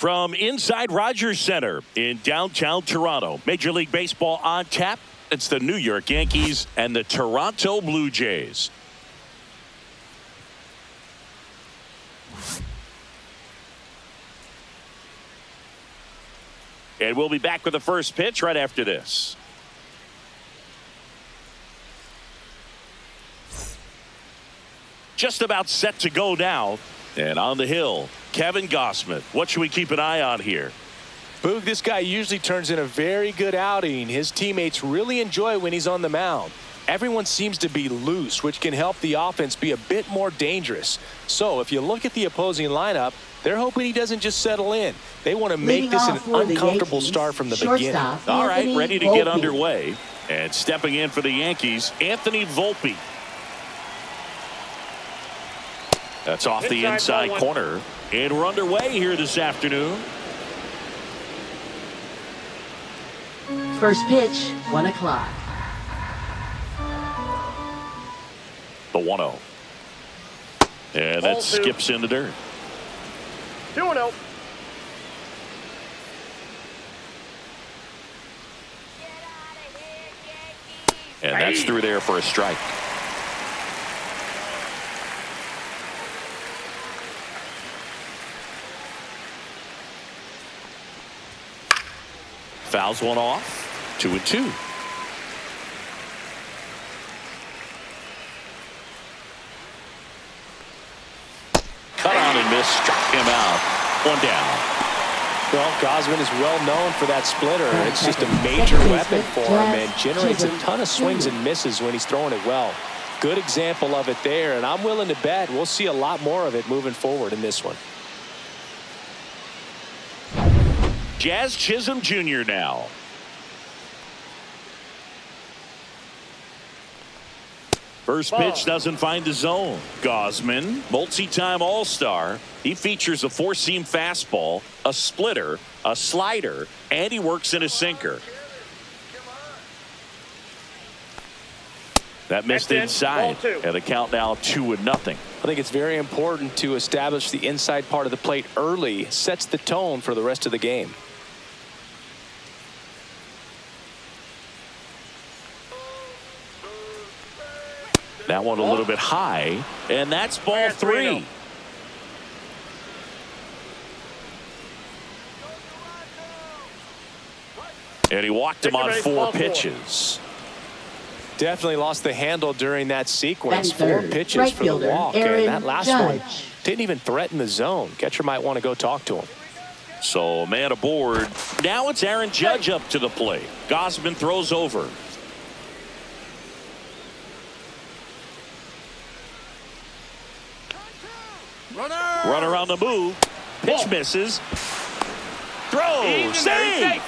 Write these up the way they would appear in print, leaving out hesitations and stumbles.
From inside Rogers Center in downtown Toronto, Major League Baseball on tap. It's the New York Yankees and the Toronto Blue Jays. And we'll be back with the first pitch right after this. Just about set to go now. And on the hill, Kevin Gausman. What should we keep an eye on here? Boog, this guy usually turns in a very good outing. His teammates really enjoy when he's on the mound. Everyone seems to be loose, which can help the offense be a bit more dangerous. So if you look at the opposing lineup, they're hoping he doesn't just settle in. They want to make this an uncomfortable start from the beginning. All right, ready to get underway. And stepping in for the Yankees, Anthony Volpe. That's off the inside corner. And we're underway here this afternoon. First pitch, 1 o'clock. The 1-0. And that skips in the dirt. 2-0. And that's through there for a strike. Fouls one off. 2-2. Cut on and miss. Struck him out. One down. Well, Gausman is well known for that splitter. It's just a major weapon for him and generates a ton of swings and misses when he's throwing it well. Good example of it there, and I'm willing to bet we'll see a lot more of it moving forward in this one. Jazz Chisholm Jr. now. First pitch doesn't find the zone. Gausman, multi-time All-Star. He features a four-seam fastball, a splitter, a slider, and he works in a sinker. That missed inside. And the count now 2-0. I think it's very important to establish the inside part of the plate early. Sets the tone for the rest of the game. That one a little bit high, and that's ball 3. And he walked him on 4 pitches. Definitely lost the handle during that sequence. 4 pitches for the walk, and that last one didn't even threaten the zone. Catcher might want to go talk to him. So man aboard. Now it's Aaron Judge up to the plate. Gausman throws over. Runner on the move. Pitch misses. Throw. Save.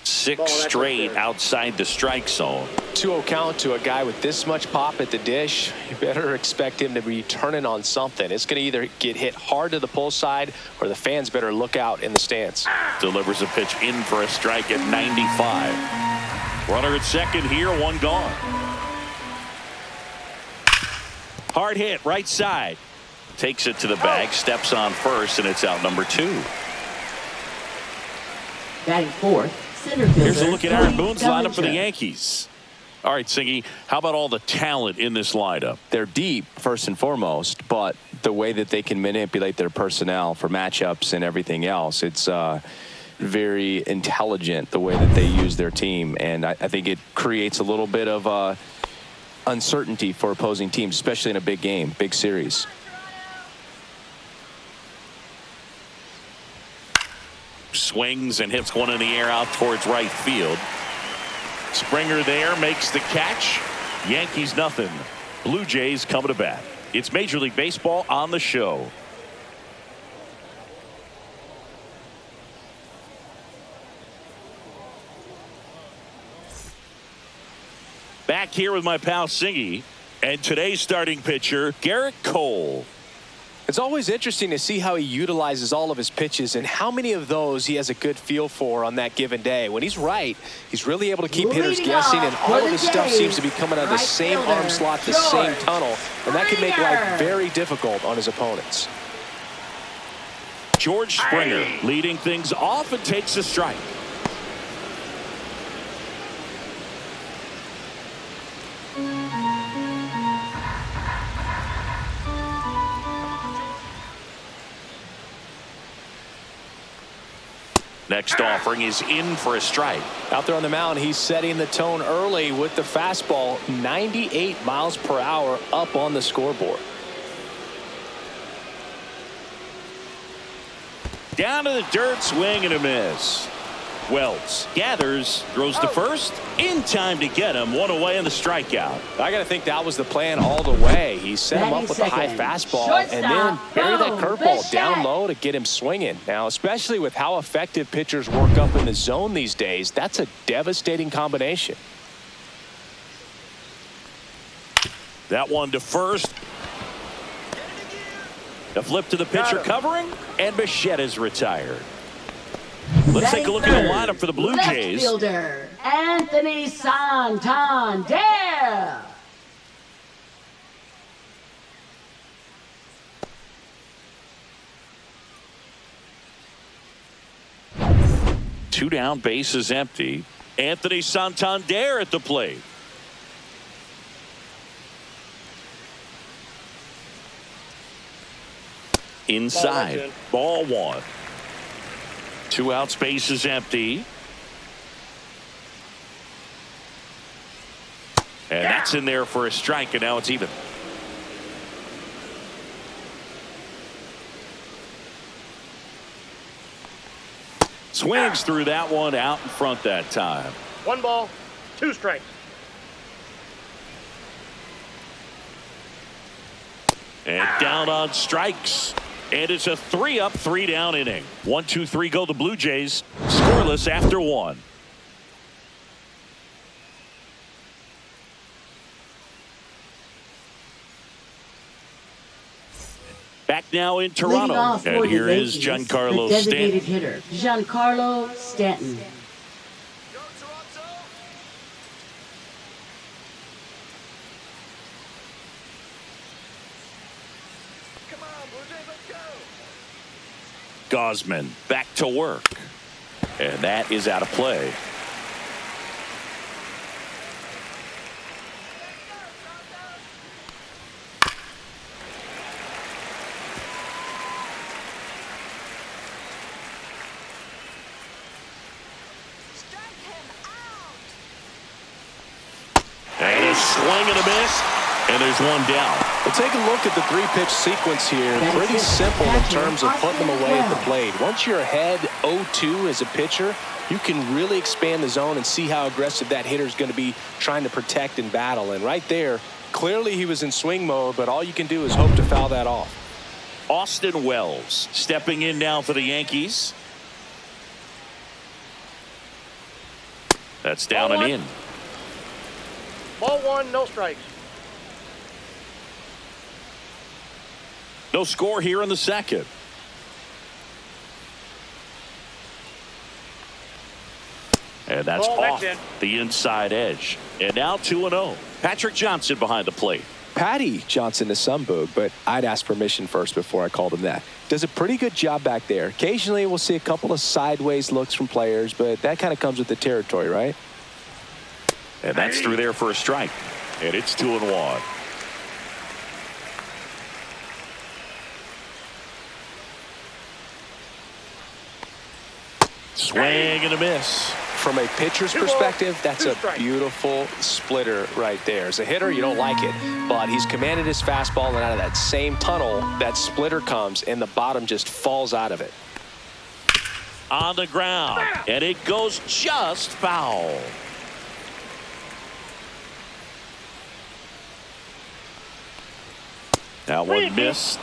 Six straight outside the strike zone. 2-0 count to a guy with this much pop at the dish. You better expect him to be turning on something. It's going to either get hit hard to the pull side or the fans better look out in the stands. Delivers a pitch in for a strike at 95. Runner at second here, 1 gone. Hard hit right side. Takes it to the bag, steps on first, and it's out number 2. Batting fourth. Here's a look at Aaron Boone's lineup for the Yankees. All right, Singy, how about all the talent in this lineup? They're deep, first and foremost, but the way that they can manipulate their personnel for matchups and everything else, it's very intelligent the way that they use their team, and I think it creates a little bit of uncertainty for opposing teams, especially in a big game, big series. Swings and hits one in the air out towards right field. Springer there makes the catch. Yankees nothing. Blue Jays coming to bat. It's Major League Baseball on the show. Back here with my pal Singy and today's starting pitcher, Garrett Cole. It's always interesting to see how he utilizes all of his pitches and how many of those he has a good feel for on that given day. When he's right, he's really able to keep hitters guessing, and all of his stuff seems to be coming out of the same arm slot, the same tunnel, and that can make life very difficult on his opponents. George Springer leading things off and takes a strike. Next offering is in for a strike. Out there on the mound, he's setting the tone early with the fastball, 98 miles per hour up on the scoreboard. Down to the dirt, swing and a miss. Wells gathers, throws to first, in time to get him. One away in the strikeout. I got to think that was the plan all the way. He set him up with a high fastball and then buried that curveball down low to get him swinging. Now, especially with how effective pitchers work up in the zone these days, that's a devastating combination. That one to first. The flip to the pitcher covering, and Bichette is retired. Let's take a look at the lineup for the Blue Jays. Left fielder, Anthony Santander. Two down, bases empty. Anthony Santander at the plate. Inside, ball one. 2 outs, bases empty. And that's in there for a strike, and now it's even. Swings through that one, out in front that time. 1 ball, 2 strikes. And down on strikes. And it's a 3-up, 3-down inning. 1, 2, 3 go the Blue Jays. Scoreless after 1. Back now in Toronto. And here is Giancarlo the designated Stanton. hitter, Giancarlo Stanton. Gosman back to work. And that is out of play. And a swing and a miss. And there's one down. Well, take a look at the 3-pitch sequence here. Pretty simple in terms of putting them away at the plate. Once you're ahead 0-2 as a pitcher, you can really expand the zone and see how aggressive that hitter is going to be trying to protect and battle. And right there, clearly he was in swing mode, but all you can do is hope to foul that off. Austin Wells stepping in now for the Yankees. That's down and in. Ball 1, no strikes. No score here in the second. And that's off the inside edge. And now 2-0. Patrick Johnson behind the plate. Patty Johnson to some boog, but I'd ask permission first before I called him that. Does a pretty good job back there. Occasionally we'll see a couple of sideways looks from players, but that kind of comes with the territory, right? And that's through there for a strike. And it's 2-1. Swing and a miss. From a pitcher's perspective, that's a beautiful splitter right there. As a hitter, you don't like it, but he's commanded his fastball, and out of that same tunnel, that splitter comes, and the bottom just falls out of it. On the ground, and it goes just foul. That one missed.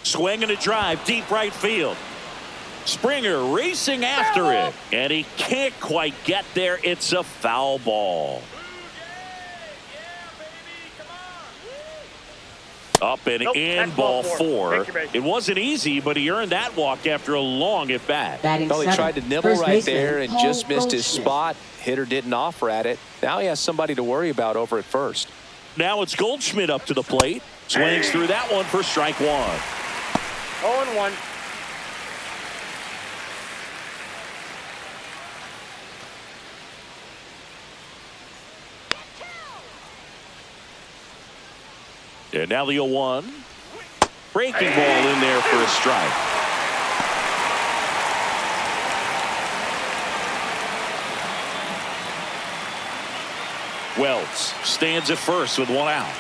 Swing and a drive deep right field. Springer racing after it, and he can't quite get there. It's a foul ball. Up and in, ball four. It wasn't easy, but he earned that walk after a long at bat. Well, he tried to nibble right there and just missed his spot. Hitter didn't offer at it. Now he has somebody to worry about over at first. Now it's Goldschmidt up to the plate. Swings through that one for strike one. 0-1. And now the 0-1. Breaking ball in there for a strike. Wells stands at first with one out.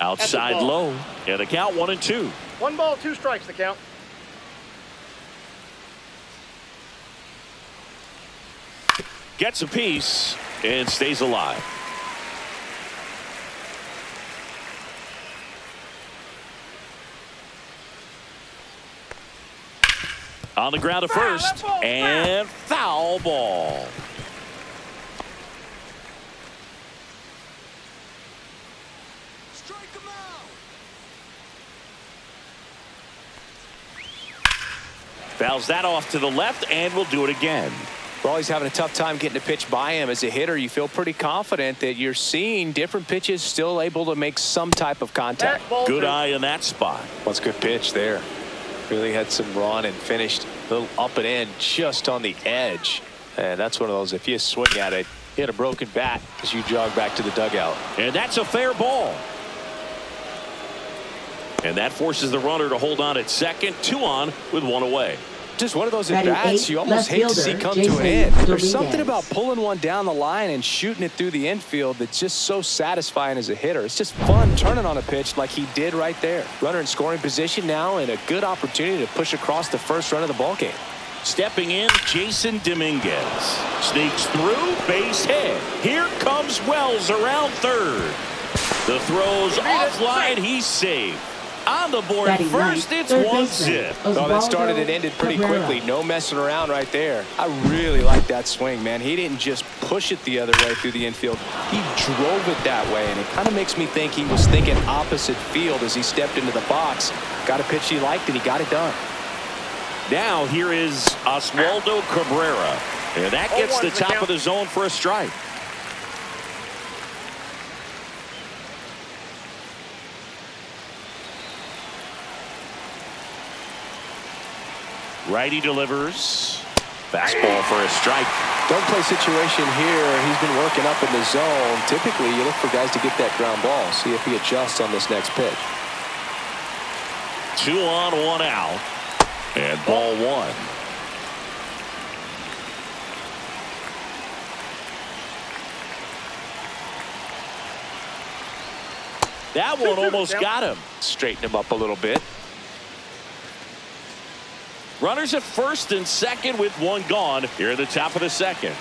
Outside low, and the count 1-2. 1 ball, 2 strikes the count. Gets a piece and stays alive. On the ground to first, and foul ball. Fouls that off to the left, and will do it again. Well, he's having a tough time getting a pitch by him. As a hitter, you feel pretty confident that you're seeing different pitches still able to make some type of contact. Good eye in that spot. That's a good pitch there. Really had some run and finished a little up and in just on the edge. And that's one of those, if you swing at it, hit a broken bat as you jog back to the dugout. And that's a fair ball. And that forces the runner to hold on at second. 2 on with 1 away. Just one of those at-bats you almost hate to see come to an end. There's something about pulling one down the line and shooting it through the infield that's just so satisfying as a hitter. It's just fun turning on a pitch like he did right there. Runner in scoring position now, and a good opportunity to push across the first run of the ballgame. Stepping in, Jason Dominguez. Sneaks through, base hit. Here comes Wells around third. The throw's offline, he's saved. On the board first, it's 1-0. Oh, that started and ended pretty quickly. No messing around right there. I really like that swing, man. He didn't just push it the other way through the infield. He drove it that way, and it kind of makes me think he was thinking opposite field as he stepped into the box. Got a pitch he liked, and he got it done. Now here is Oswaldo Cabrera. And that gets the top of the zone for a strike. Righty delivers. Fastball for a strike. Don't play situation here. He's been working up in the zone. Typically, you look for guys to get that ground ball. See if he adjusts on this next pitch. 2 on, 1 out. And ball 1. That one almost got him. Straighten him up a little bit. Runners at first and second with 1 gone here at the top of the second.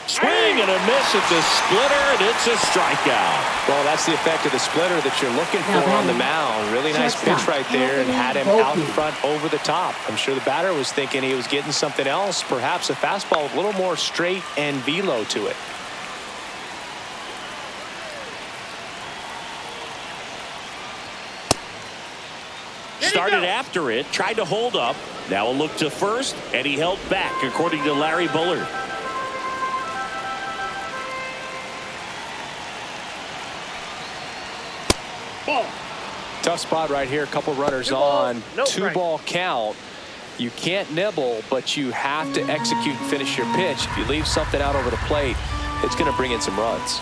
Swing and a miss at the splitter, and it's a strikeout. Well, that's the effect of the splitter that you're looking for on the mound. Really nice pitch right there, and had him out in front over the top. I'm sure the batter was thinking he was getting something else, perhaps a fastball with a little more straight and velo to it. Started after it, tried to hold up. Now a look to first, and he held back, according to Larry Bullard. Ball. Tough spot right here. A couple runners on. 2-ball count. You can't nibble, but you have to execute and finish your pitch. If you leave something out over the plate, it's going to bring in some runs.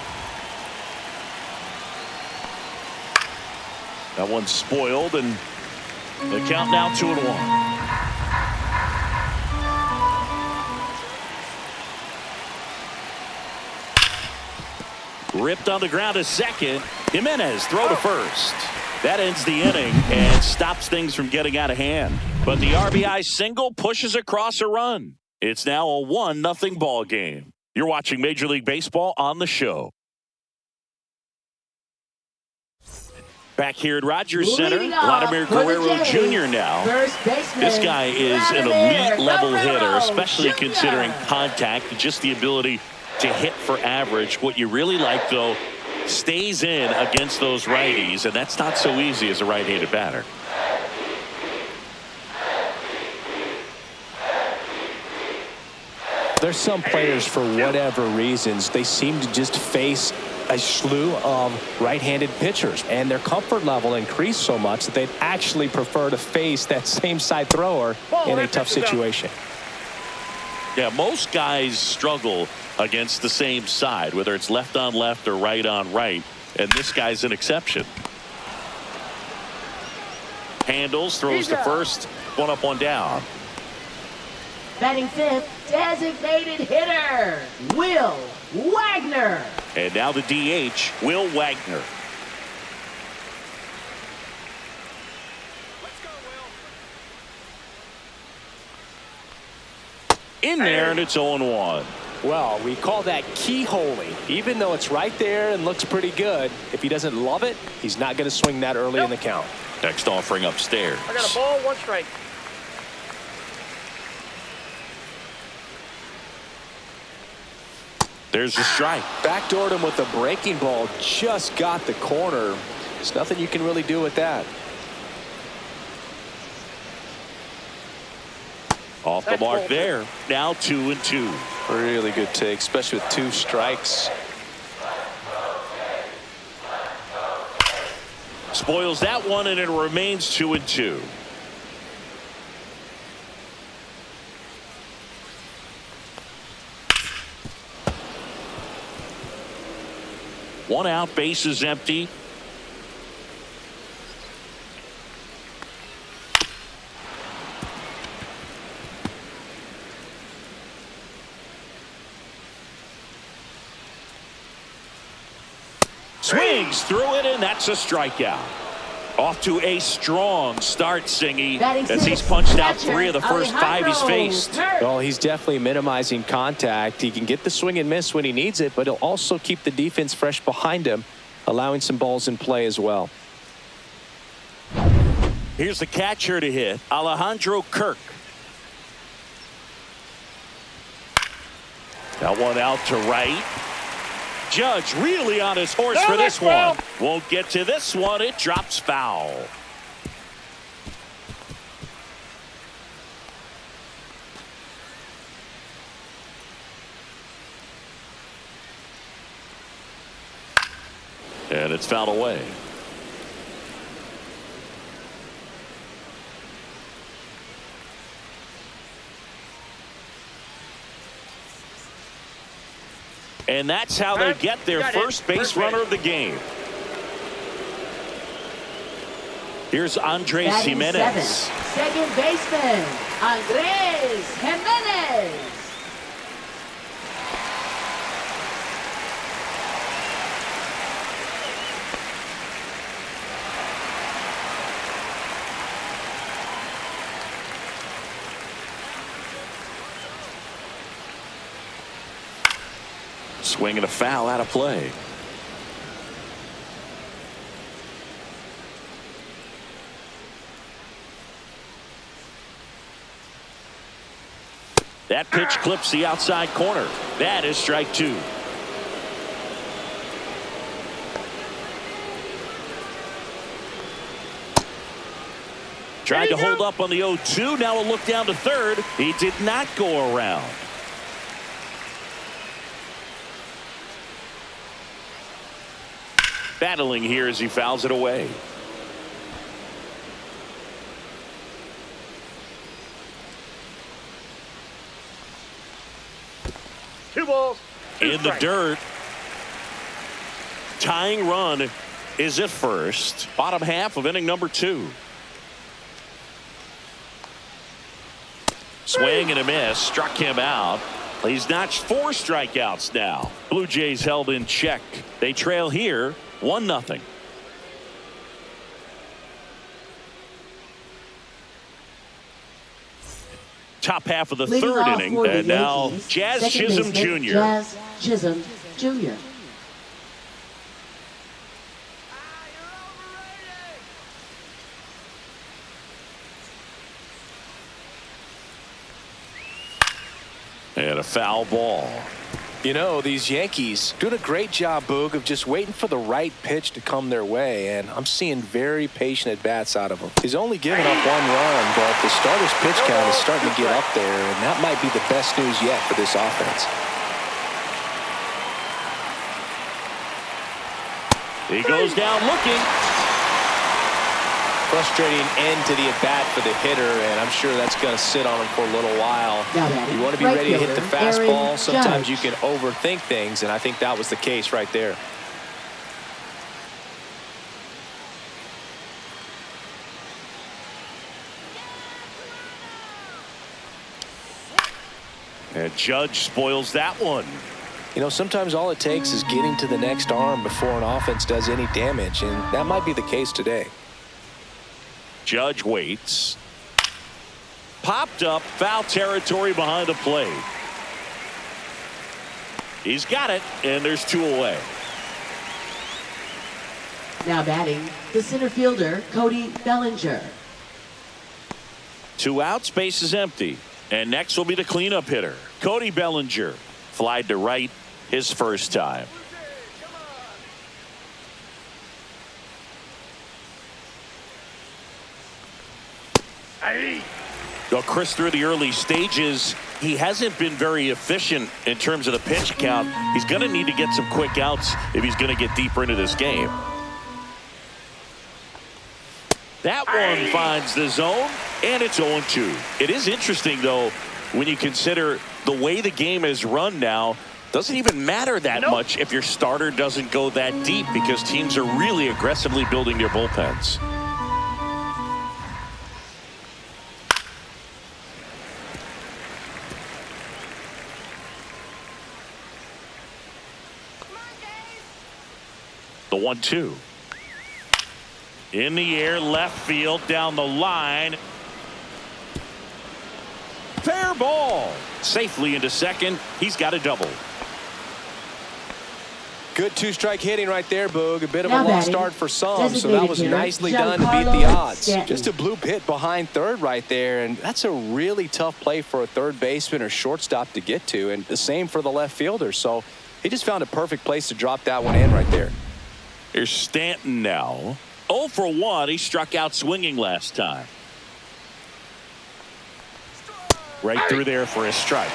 That one's spoiled, and the count now 2-1. Ripped on the ground to second. Jimenez throw to first. That ends the inning and stops things from getting out of hand. But the RBI single pushes across a run. It's now a 1-0 ball game. You're watching Major League Baseball on the show. Back here at Rogers Center, Vladimir Guerrero Jr. now. This guy is an elite level hitter, especially considering contact and just the ability to hit for average. What you really like, though, stays in against those righties, and that's not so easy as a right-handed batter. There's some players, for whatever reasons, they seem to just face a slew of right-handed pitchers, and their comfort level increased so much that they'd actually prefer to face that same side thrower in a tough situation. Yeah, most guys struggle against the same side, whether it's left on left or right on right, and this guy's an exception. Handles, throws to first, one up, one down. Batting fifth, designated hitter, Will Wagner. And now the DH, Will Wagner. In there, and it's 0-1. Well, we call that keyholing. Even though it's right there and looks pretty good, if he doesn't love it, he's not going to swing that early in the count. Next offering upstairs. I got a ball, 1 strike. There's the strike. Backdoored him with a breaking ball. Just got the corner. There's nothing you can really do with that. Off the mark there. Now 2-2. Really good take, especially with 2 strikes. Spoils that one, and it remains 2-2. One out, base is empty. Swings through it, and that's a strikeout. Off to a strong start, Singy, as he's punched out 3 of the first 5 he's faced. Well, he's definitely minimizing contact. He can get the swing and miss when he needs it, but he'll also keep the defense fresh behind him, allowing some balls in play as well. Here's the catcher to hit, Alejandro Kirk. That one out to right. Judge really on his horse for this one. Won't get to this one. It drops foul. And it's fouled away. And that's how they get their first base runner of the game. Here's Andres Jimenez. Second baseman, Andres Jimenez. Swing and a foul out of play. That pitch clips the outside corner. That is strike 2. Tried to hold up on the 0-2. Now a look down to third. He did not go around. Battling here as he fouls it away. Two balls. In the dirt. Tying run is at first. Bottom half of inning number 2. Swing and a miss. Struck him out. He's notched 4 strikeouts now. Blue Jays held in check. They trail here 1-0. Top half of the Leading third off inning, for the and now Yankees, Jazz second Chisholm baseman, Jr. Jazz Chisholm Jr. And a foul ball. You know, these Yankees doing a great job, Boog, of just waiting for the right pitch to come their way, and I'm seeing very patient at-bats out of him. He's only given up 1 run, but the starter's pitch count is starting to get up there, and that might be the best news yet for this offense. He goes down looking. Frustrating end to the at-bat for the hitter, and I'm sure that's going to sit on him for a little while. You want to be ready to hit the fastball. Sometimes you can overthink things, and I think that was the case right there. And Judge spoils that one. You know, sometimes all it takes is getting to the next arm before an offense does any damage, and that might be the case today. Judge waits. Popped up, foul territory behind the plate. He's got it, and there's 2 away. Now batting, the center fielder, Cody Bellinger. 2 outs, base is empty. And next will be the cleanup hitter, Cody Bellinger. Flied to right his first time. Well, Chris, through the early stages, he hasn't been very efficient in terms of the pitch count. He's going to need to get some quick outs if he's going to get deeper into this game. That one finds the zone, and it's 0-2. It is interesting, though, when you consider the way the game is run now. Doesn't even matter that much if your starter doesn't go that deep, because teams are really aggressively building their bullpens. The 1-2. In the air, left field, down the line. Fair ball. Safely into second. He's got a double. Good 2-strike hitting right there, Boog. A bit of Now a lost batting, start for some, so that was designated nicely hitter, done to beat Giancarlo the odds. Stanton. Just a bloop hit behind third right there, and that's a really tough play for a third baseman or shortstop to get to, and the same for the left fielder. So he just found a perfect place to drop that one in right there. Here's Stanton now. 0 for 1. He struck out swinging last time. Right through there for a strike.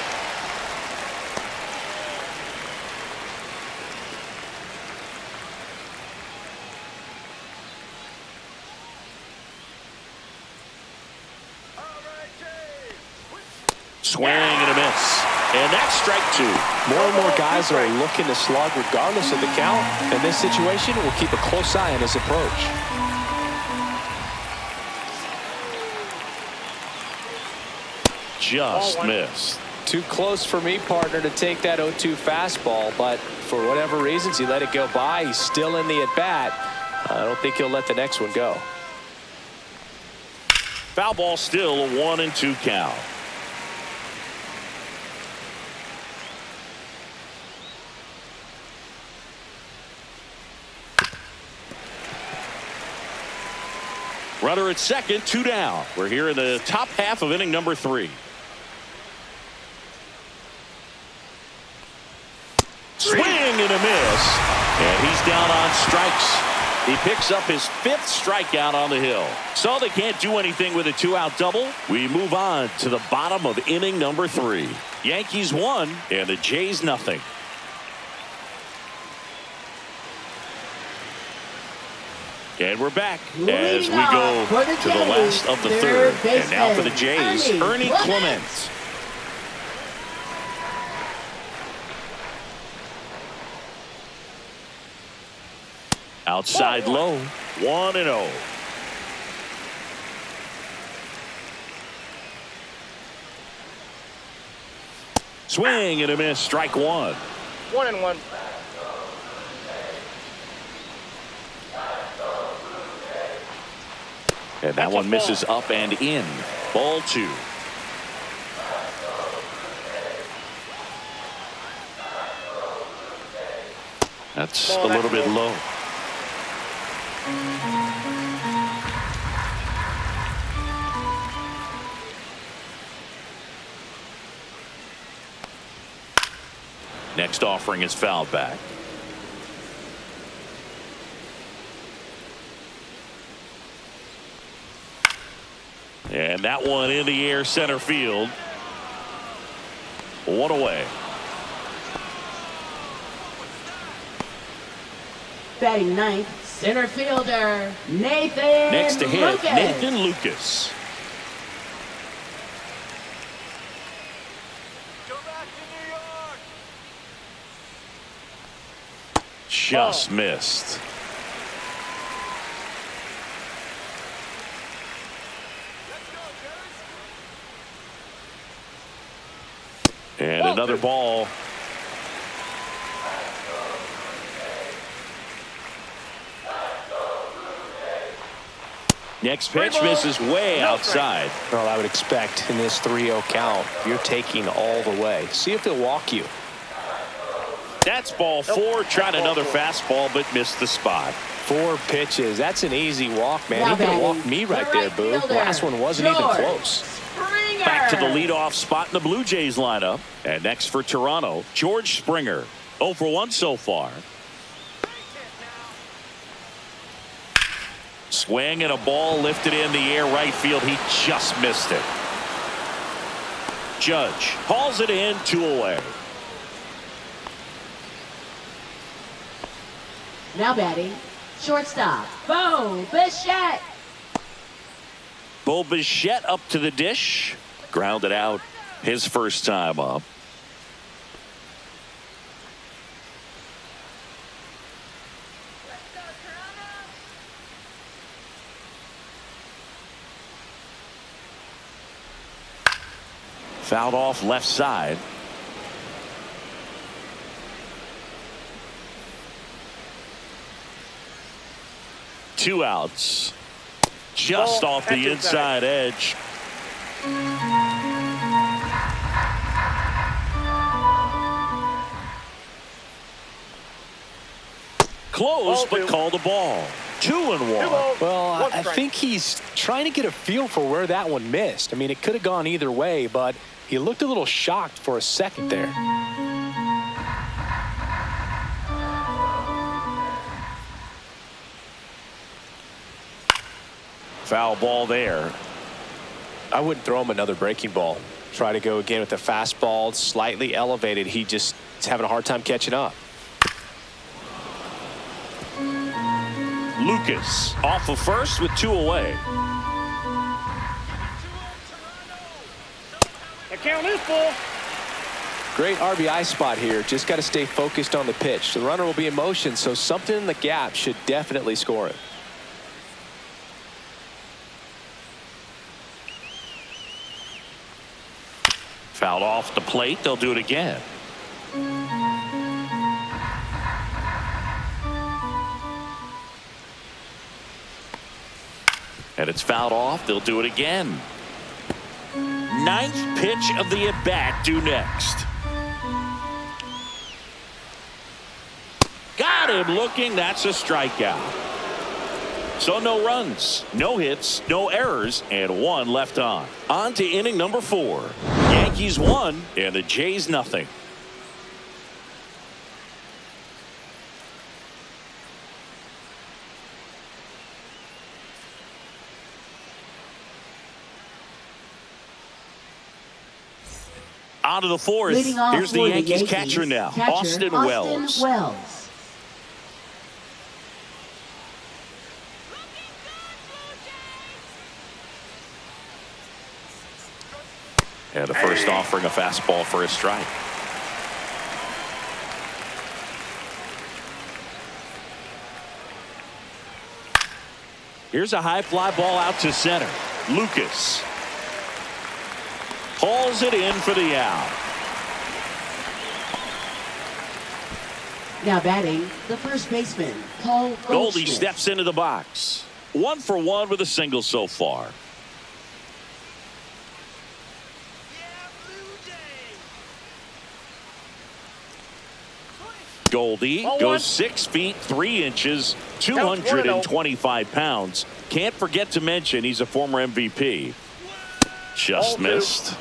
Swing and a miss. And that's strike 2. More and more guys are looking to slug regardless of the count. In this situation, we'll keep a close eye on his approach. Just missed. Too close for me, partner, to take that 0-2 fastball, but for whatever reasons, he let it go by. He's still in the at-bat. I don't think he'll let the next one go. Foul ball, still a 1-2 count. Runner at second, 2 down. We're here in the top half of inning number 3. Swing and a miss. And he's down on strikes. He picks up his 5th strikeout on the hill. So they can't do anything with a 2-out double. We move on to the bottom of inning number 3. Yankees 1 and the Jays nothing. And we're back as we go to the last of the third. And now for the Jays, Ernie Clement. Outside low, 1-0. Swing and a miss. Strike one. 1-1. And that one misses up and in. Ball two. That's a little bit low. Next offering is fouled back. And that one in the air center field. One away. Batting ninth, center fielder, Nathan Next to hit, Lucas. Nathan Lucas. Just missed. And another ball. Next pitch misses way outside. Well, I would expect in this 3-0 count, you're taking all the way. See if he'll walk you. That's ball four. Tried another fastball, but missed the spot. 4 pitches. That's an easy walk, man. Now He could have batting, walked me right the there, right Boo. The fielder, last one wasn't even George close. Springer. Back to the leadoff spot in the Blue Jays lineup. And next for Toronto, George Springer. 0 for 1 so far. Swing and a ball lifted in the air right field. He just missed it. Judge hauls it in, 2 away. Now batting, shortstop, Bo Bichette. Bo Bichette up to the dish. Grounded out his first time up. Fouled off left side. Two outs. Just off the inside edge. Close, but called a ball. 2-1. Well, I think he's trying to get a feel for where that one missed. I mean, it could have gone either way, but he looked a little shocked for a second there. Foul ball there. I wouldn't throw him another breaking ball. Try to go again with the fastball, slightly elevated. He just is having a hard time catching up. Lucas off of first with 2 away. The count is full. Great RBI spot here. Just got to stay focused on the pitch. The runner will be in motion, so something in the gap should definitely score it. Fouled off the plate. They'll do it again. And it's fouled off. They'll do it again. 9th pitch of the at-bat due next. Got him looking. That's a strikeout. So no runs, no hits, no errors, and 1 left on. On to inning number 4. Yankees 1 and the Jays nothing. On to the 4th. Leading off Here's the for Yankees Yankees catcher now, Austin Wells. And the first offering a fastball for a strike. Here's a high fly ball out to center. Lucas hauls it in for the out. Now batting, the first baseman, Paul Goldie Goldschmidt. steps into the box. 1 for 1 with a single so far. Goldie goes 6 feet 3 inches, 225 pounds. Can't forget to mention he's a former MVP. Just missed.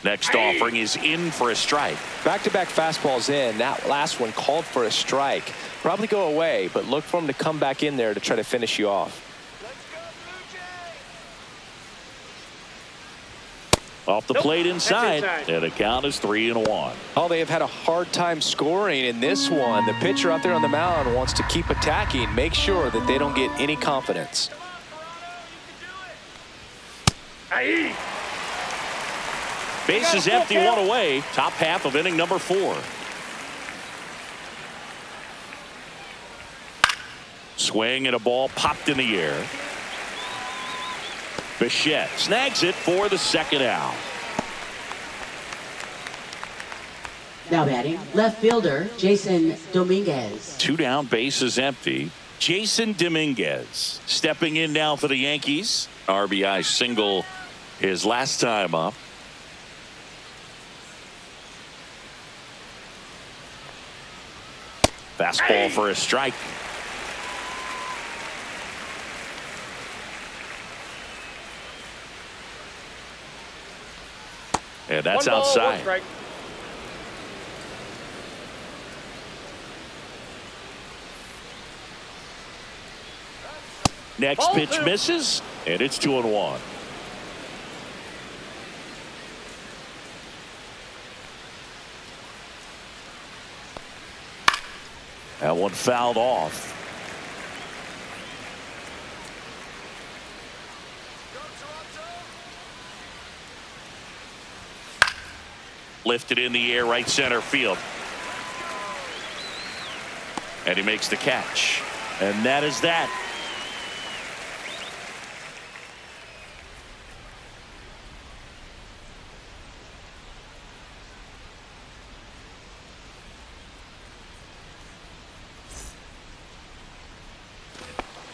Next offering is in for a strike. Back-to-back fastballs in. That last one called for a strike. Probably go away, but look for him to come back in there to try to finish you off. Off the plate inside, and the count is 3-1. Oh, they have had a hard time scoring in this one. The pitcher out there on the mound wants to keep attacking, make sure that they don't get any confidence. Bases empty, 1 away. Top half of inning number 4. Swing and a ball popped in the air. Bichette snags it for the second out. Now batting, left fielder, Jason Dominguez. 2 down, bases empty. Jason Dominguez stepping in now for the Yankees. RBI single his last time up. Fastball for a strike. And that's outside. Next pitch misses, and it's 2-1. That one fouled off. Lifted in the air, right center field. And he makes the catch. And that is that.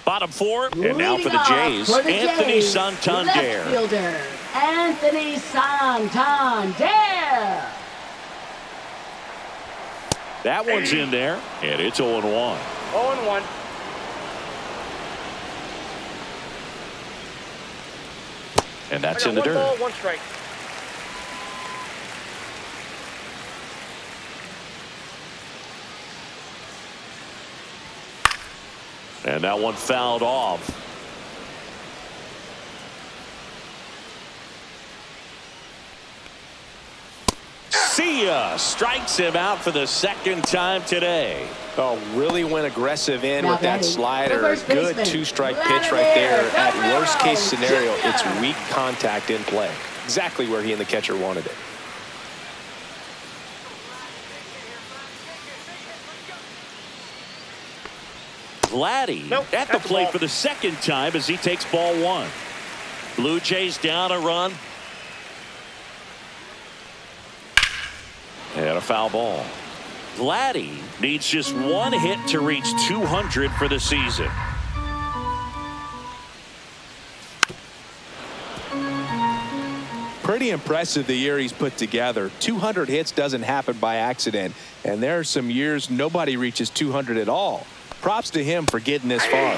Bottom 4, and now for the Jays, Anthony Santander. Left fielder, Anthony Santander. That one's in there, and it's 0-1. 0-1. And that's in the dirt. 1 ball, 1 strike. And that one fouled off. See ya. Strikes him out for the second time today. Oh, really went aggressive in Now with that batting, slider. the first Good baseman, 2-strike pitch Vladimir right there. At Guerrero worst case scenario, Jr. it's weak contact in play. Exactly where he and the catcher wanted it. Vladdy at the plate for the second time as he takes ball 1. Blue Jays down a run. And a foul ball. Vladdy needs just 1 hit to reach 200 for the season. Pretty impressive the year he's put together. 200 hits doesn't happen by accident. And there are some years nobody reaches 200 at all. Props to him for getting this far.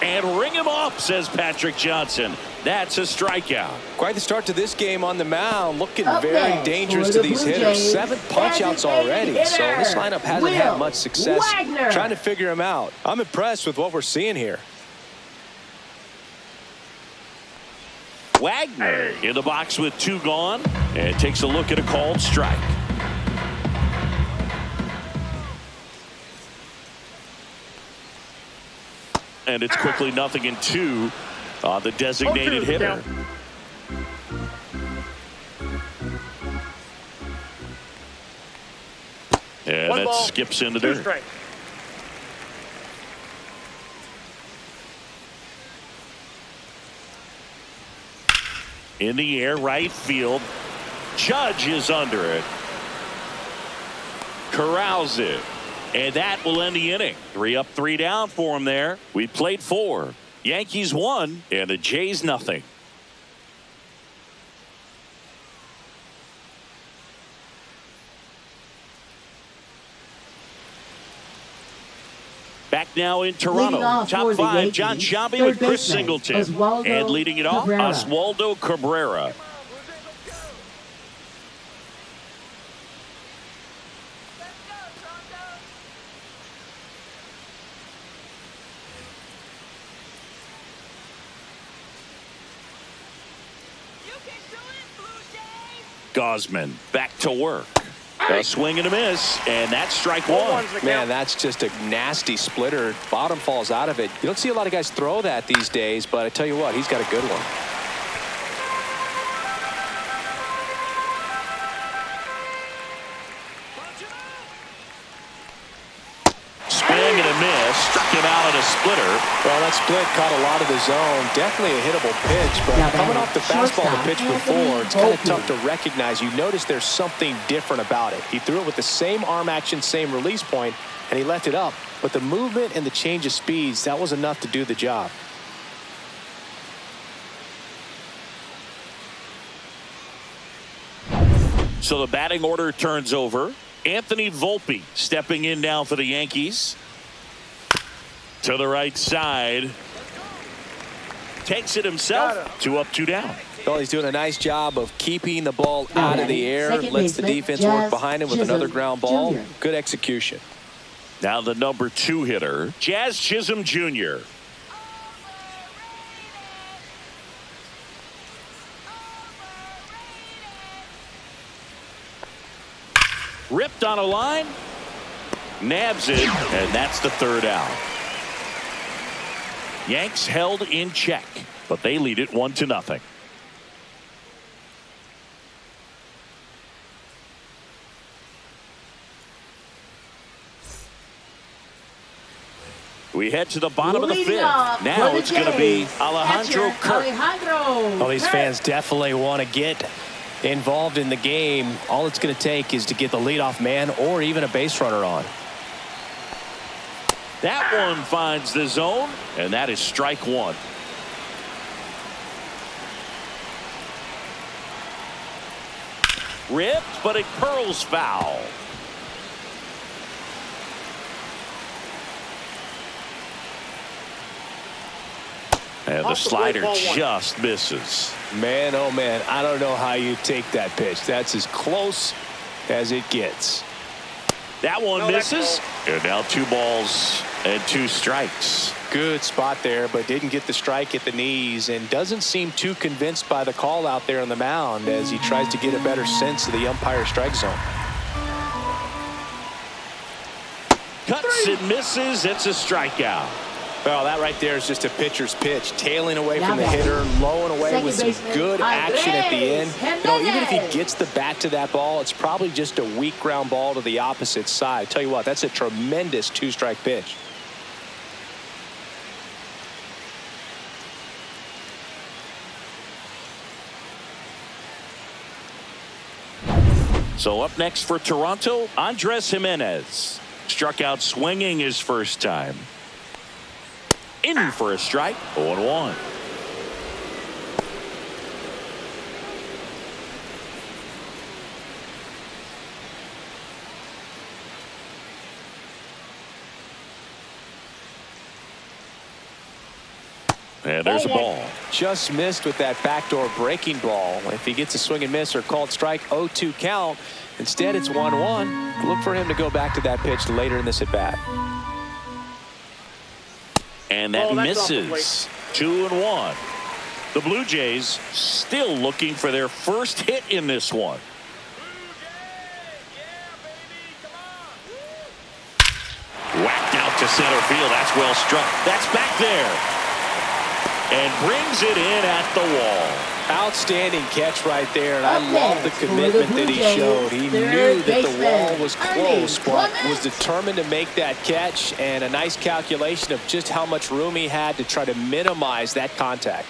And ring him off, says Patrick Johnson. That's a strikeout. Quite the start to this game on the mound. Looking Up very next dangerous for to the these Blue hitters. Jays, 7 punch-outs already. hitter, So this lineup hasn't had much success Wagner. trying to figure him out. I'm impressed with what we're seeing here. Wagner in the box with 2 gone and takes a look at a called strike. And it's quickly 0-2 on the designated hitter. And 1 that ball, skips in the 2 dirt. strikes. In the air, right field. Judge is under it. Corrals it. And that will end the inning. 3 up, 3 down for him there. We played 4. Yankees 1 and the Jays nothing. Back now in Toronto. Top 5, John Sciambi with Chris Singleton. And leading it off, Oswaldo Cabrera. Gosman back to work. A swing and a miss, and that's strike 1. Man, that's just a nasty splitter. Bottom falls out of it. You don't see a lot of guys throw that these days, but I tell you what, he's got a good one. Swing and a miss. Struck him out at a splitter. Well, that split caught a lot of the zone. Definitely a hittable pitch, but coming off the fastball the pitch before, it's kind of tough to recognize. You notice there's something different about it. He threw it with the same arm action, same release point, and he left it up. But the movement and the change of speeds, that was enough to do the job. So the batting order turns over. Anthony Volpe stepping in now for the Yankees. To the right side. Takes it himself. 2 up, 2 down. Well, he's doing a nice job of keeping the ball out of the air. Lets the defense work behind him with another ground ball. Good execution. Now the number 2 hitter, Jazz Chisholm Jr. Ripped on a line. Nabs it, and that's the 3rd out. Yanks held in check, but they lead it 1-0. We head to the bottom of the 5th. Now it's going to be Alejandro Kirk. Well, these fans definitely want to get involved in the game. All it's going to take is to get the leadoff man or even a base runner on. That one finds the zone, and that is strike 1. Ripped, but it curls foul. And the slider just misses. Man, oh man, I don't know how you take that pitch. That's as close as it gets. That one misses. And now 2 balls and 2 strikes. Good spot there, but didn't get the strike at the knees and doesn't seem too convinced by the call out there on the mound as he tries to get a better sense of the umpire strike zone. Cuts and misses. It's a strikeout. Well, that right there is just a pitcher's pitch. Tailing away from the hitter, low and away with some good action at the end. You know, even if he gets the bat to that ball, it's probably just a weak ground ball to the opposite side. Tell you what, that's a tremendous 2-strike pitch. So up next for Toronto, Andres Jimenez. Struck out swinging his first time. In for a strike. 0-1. And there's a ball. Just missed with that backdoor breaking ball. If he gets a swing and miss or called strike, 0-2 count. Instead, it's 1-1. Look for him to go back to that pitch later in this at bat. And that misses. 2-1. The Blue Jays still looking for their first hit in this one. Whacked out to center field. That's well struck. That's back there. And brings it in at the wall. Outstanding catch right there, and I love the commitment that he showed. He knew that the wall was close, but was determined to make that catch, and a nice calculation of just how much room he had to try to minimize that contact.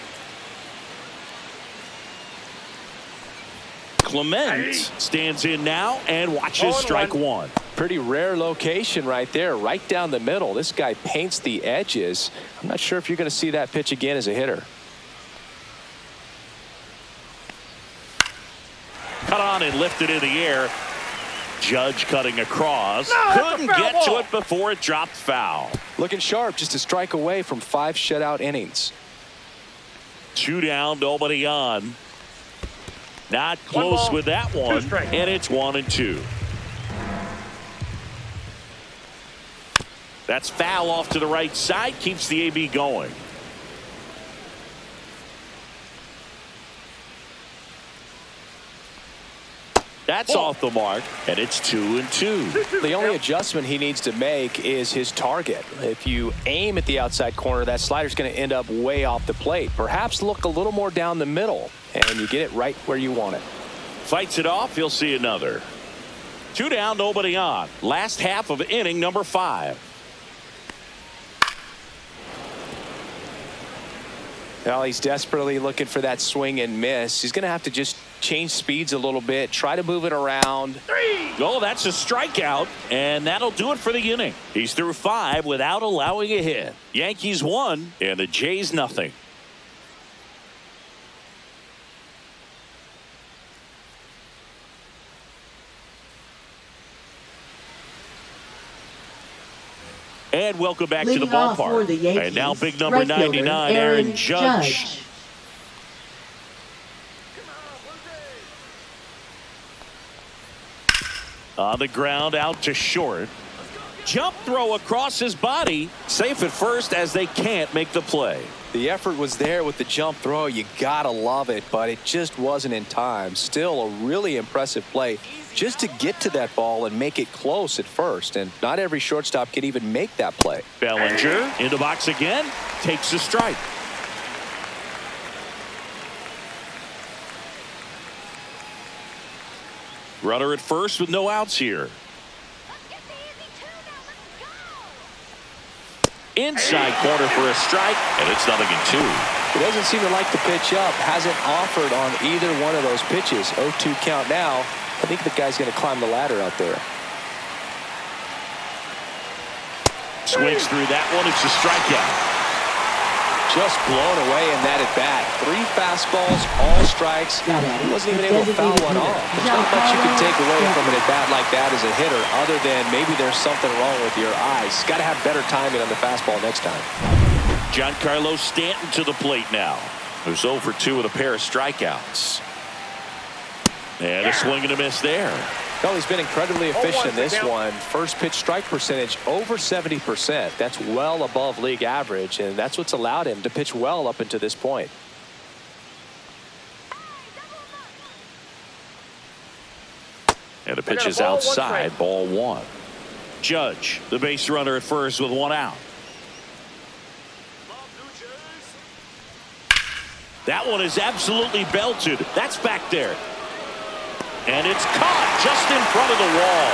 Clement stands in now and watches strike one. Pretty rare location right there, right down the middle. This guy paints the edges. I'm not sure if you're going to see that pitch again as a hitter. Cut on and lifted in the air. Judge cutting across. No, couldn't get to it before it dropped foul. Looking sharp, just a strike away from 5 shutout innings. 2 down, nobody on. Not close with that one, and it's 1-2. That's foul off to the right side, keeps the AB going. That's off the mark, and it's 2-2. The only adjustment he needs to make is his target. If you aim at the outside corner, that slider's going to end up way off the plate. Perhaps look a little more down the middle, and you get it right where you want it. Fights it off, he'll see another. 2 down, nobody on. Last half of inning number 5. Well, he's desperately looking for that swing and miss. He's going to have to just change speeds a little bit, try to move it around. Oh, that's a strikeout, and that'll do it for the inning. He's through 5 without allowing a hit. Yankees 1 and the Jays nothing. And welcome back to the ballpark. And now big number 99, Aaron Judge. On the ground, out to short. Jump throw across his body. Safe at first as they can't make the play. The effort was there with the jump throw. You gotta love it, but it just wasn't in time. Still a really impressive play just to get to that ball and make it close at first. And not every shortstop can even make that play. Bellinger in the box again, takes a strike. Runner at first with no outs here. Inside corner for a strike, and it's 0-2. He doesn't seem to like the pitch up. Hasn't offered on either one of those pitches. 0-2 count now. I think the guy's going to climb the ladder out there. Swings through that one. It's a strikeout. Just blown away in that at bat. 3 fastballs, all strikes. He wasn't even able to foul one off. There's not much you can take away from an at bat like that as a hitter, other than maybe there's something wrong with your eyes. Got to have better timing on the fastball next time. Giancarlo Stanton to the plate now, who's 0 for 2 with a pair of strikeouts. And a swing and a miss there. Well, he's been incredibly efficient in this one. First pitch strike percentage over 70%. That's well above league average, and that's what's allowed him to pitch well up until this point. And the pitch is outside, ball 1. Judge, the base runner at first with 1 out. That one is absolutely belted. That's back there. And it's caught just in front of the wall.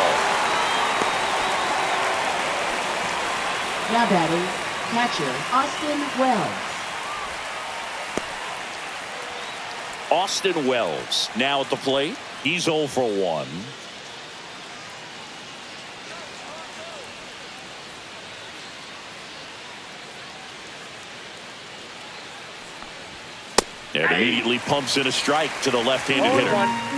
Now batting, catcher Austin Wells. Austin Wells now at the plate. He's 0 for 1. And immediately pumps in a strike to the left-handed hitter.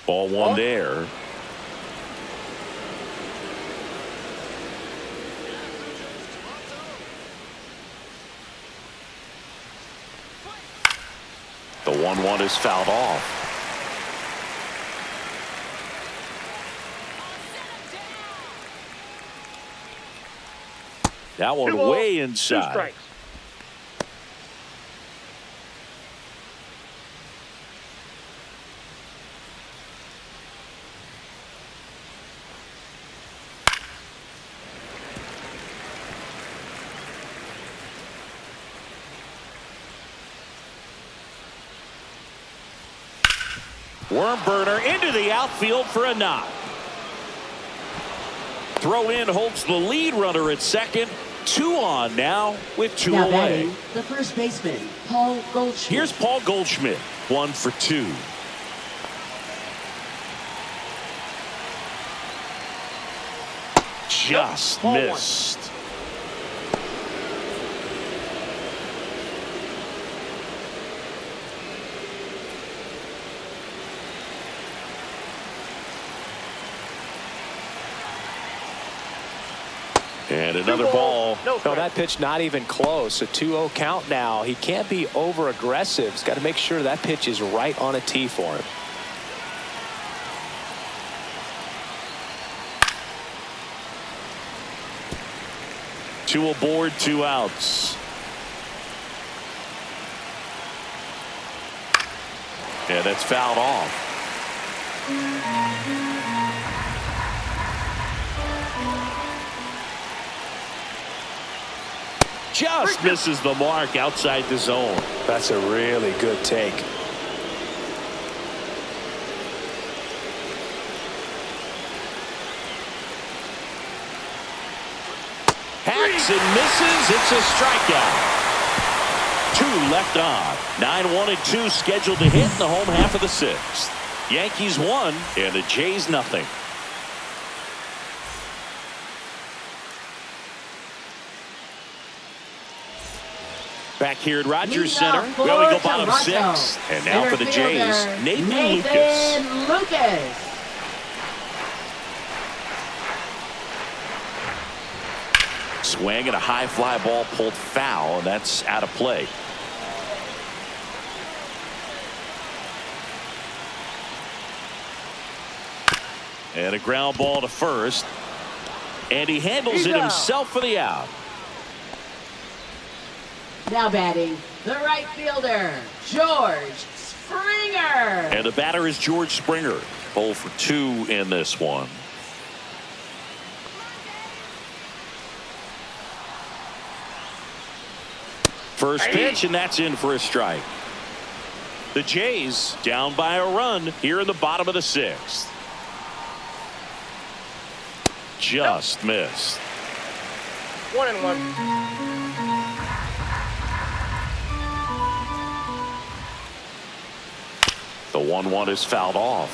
Ball 1 there. The 1-1 is fouled off. That one way inside. Worm burner into the outfield for a knock. Throw in holds the lead runner at second. 2 on now with 2 Now away. batting, the first baseman, Paul Goldschmidt. Here's Paul Goldschmidt, 1 for 2. Just missed. And another ball. No, that pitch not even close. A 2-0 count now. He can't be over aggressive. He's got to make sure that pitch is right on a tee for him. Two aboard, 2 outs. Yeah, that's fouled off. Just misses the mark outside the zone. That's a really good take. Hacks and misses. It's a strikeout. 2 left on. 9-1 and 2 scheduled to hit in the home half of the 6th. Yankees 1 and the Jays nothing. Back here at Rogers Center. Well, we go bottom 6th. And now for the Jays, Nathan Lucas. Swing and a high fly ball pulled foul, and that's out of play. And a ground ball to first. And he handles it himself for the out. Now batting, the right fielder, George Springer. And the batter is George Springer. 0 for 2 in this one. First pitch, and that's in for a strike. The Jays down by a run here in the bottom of the 6th. Just missed. 1-1. The 1-1 is fouled off.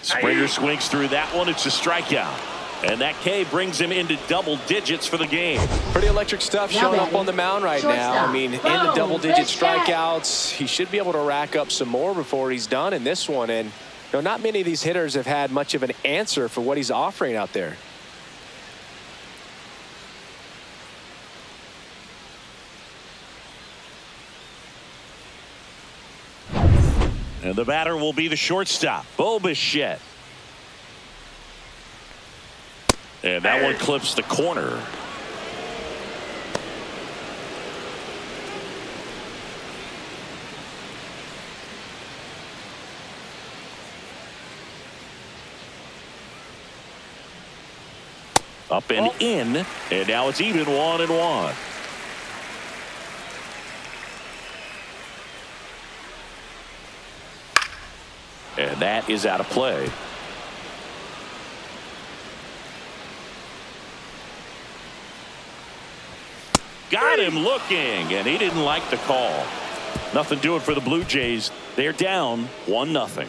Springer swings through that one. It's a strikeout. And that K brings him into double digits for the game. Pretty electric stuff showing up on the mound right now. I mean, in the double-digit strikeouts, he should be able to rack up some more before he's done in this one. And not many of these hitters have had much of an answer for what he's offering out there. And the batter will be the shortstop, Bo Bichette. And that one clips the corner. Up and in, and now it's even 1-1. And that is out of play. Got him looking, and he didn't like the call. Nothing doing for the Blue Jays. They're down 1-0.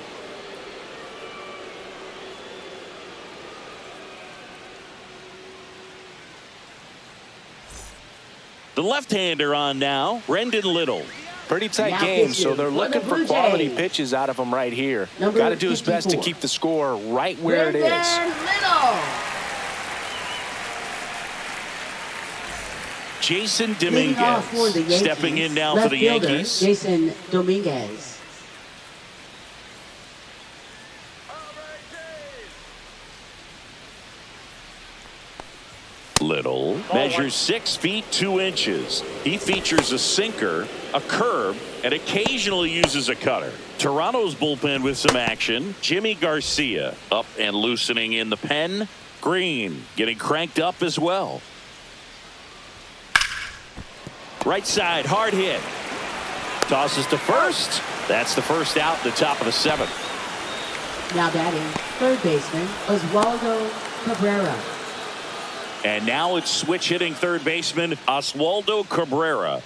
The left-hander on now, Brendan Little. Pretty tight game, so they're looking for quality pitches out of him right here. Got to do his best to keep the score right where it is. Jason Dominguez stepping in now for the Yankees. Jason Dominguez. Little measures 6 feet 2 inches. He features a sinker, a curve, and occasionally uses a cutter. Toronto's bullpen with some action. Jimmy Garcia up and loosening in the pen. Green getting cranked up as well. Right side, hard hit. Tosses to first. That's the first out in the top of the 7th. Now batting, third baseman, Oswaldo Cabrera. And now it's switch hitting third baseman Oswaldo Cabrera.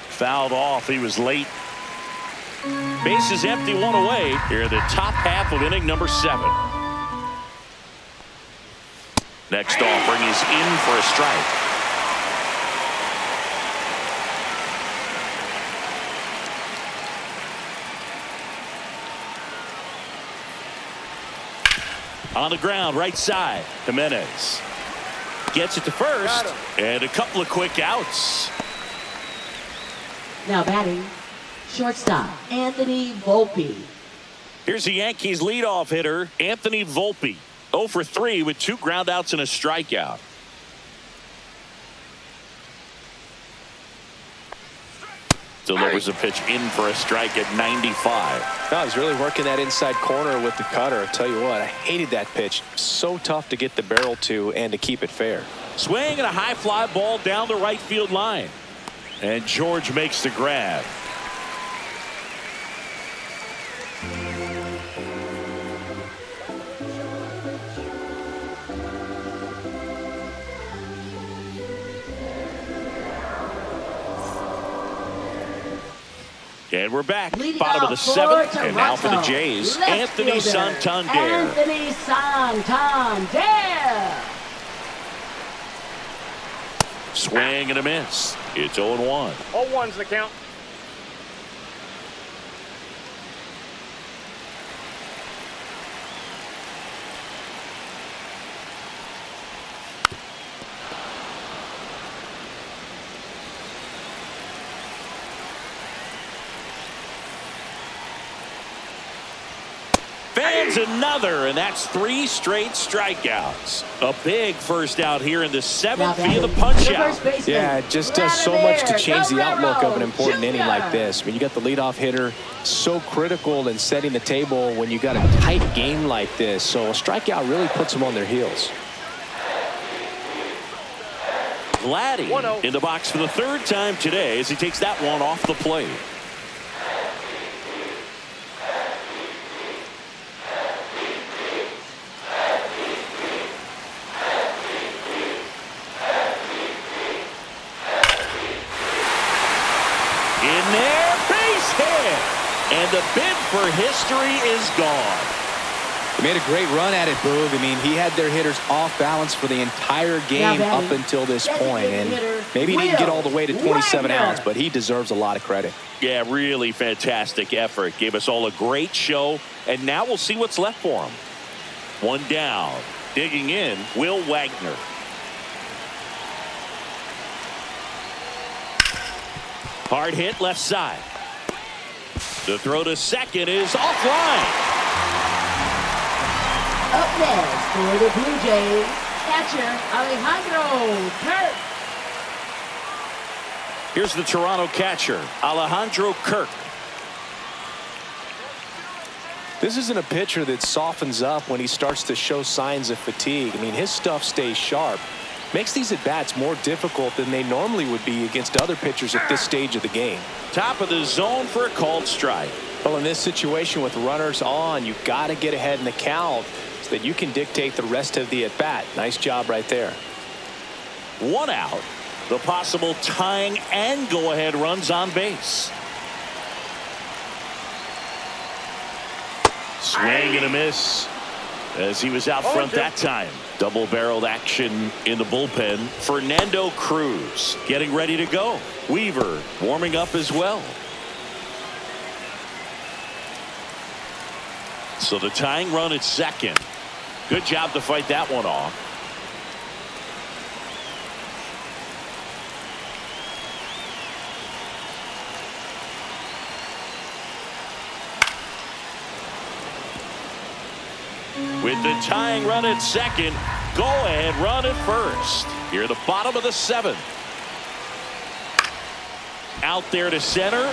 Fouled off. He was late. Base is empty, one away. Here, the top half of inning number 7. Next offering is in for a strike. On the ground, right side. Jimenez gets it to first, and a couple of quick outs. Now batting, shortstop, Anthony Volpe. Here's the Yankees leadoff hitter, Anthony Volpe. 0 for 3 with 2 groundouts and a strikeout. Delivers a pitch in for a strike at 95. No, he's really working that inside corner with the cutter. I'll tell you what, I hated that pitch. So tough to get the barrel to and to keep it fair. Swing and a high fly ball down the right field line. And George makes the grab. And we're back. Bottom of the 7th. And now for the Jays, Anthony Santander. Anthony Santander. Swing and a miss. It's 0-1. 0-1's the count. Fans another, and that's 3 straight strikeouts. A big first out here in the 7th via the punch out. Yeah, it just does so much to change the outlook of an important inning like this. I mean, you got the leadoff hitter, so critical in setting the table when you got a tight game like this. So a strikeout really puts them on their heels. Vladdy in the box for the 3rd time today as he takes that one off the plate. In there, base hit. And the bid for history is gone. He made a great run at it, Boog. I mean, he had their hitters off balance for the entire game up until this point. And maybe he didn't get all the way to 27 outs, but he deserves a lot of credit. Yeah, really fantastic effort. Gave us all a great show. And now we'll see what's left for him. One down. Digging in, Will Wagner. Hard hit left side. The throw to second is offline. Up next for the Blue Jays, catcher Alejandro Kirk. Here's the Toronto catcher, Alejandro Kirk. This isn't a pitcher that softens up when he starts to show signs of fatigue. I mean, his stuff stays sharp. Makes these at-bats more difficult than they normally would be against other pitchers at this stage of the game. Top of the zone for a called strike. Well, in this situation with runners on, you've got to get ahead in the count so that you can dictate the rest of the at-bat. Nice job right there. 1 out. The possible tying and go-ahead runs on base. Swing and a miss as he was out front that time. Double-barreled action in the bullpen. Fernando Cruz getting ready to go. Weaver warming up as well. So the tying run at second. Good job to fight that one off. With the tying run at second, go ahead run at first. Here at the bottom of the 7th. Out there to center.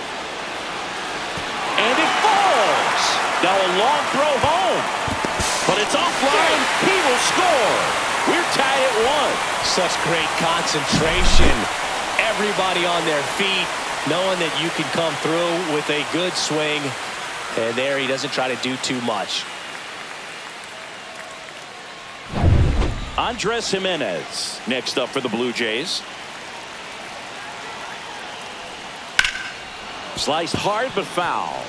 And it falls. Now a long throw home. But it's offline. He will score. We're tied at 1. Such great concentration. everybody on their feet, knowing that you can come through with a good swing. And there he doesn't try to do too much. Andres Jimenez next up for the Blue Jays. Sliced hard but foul.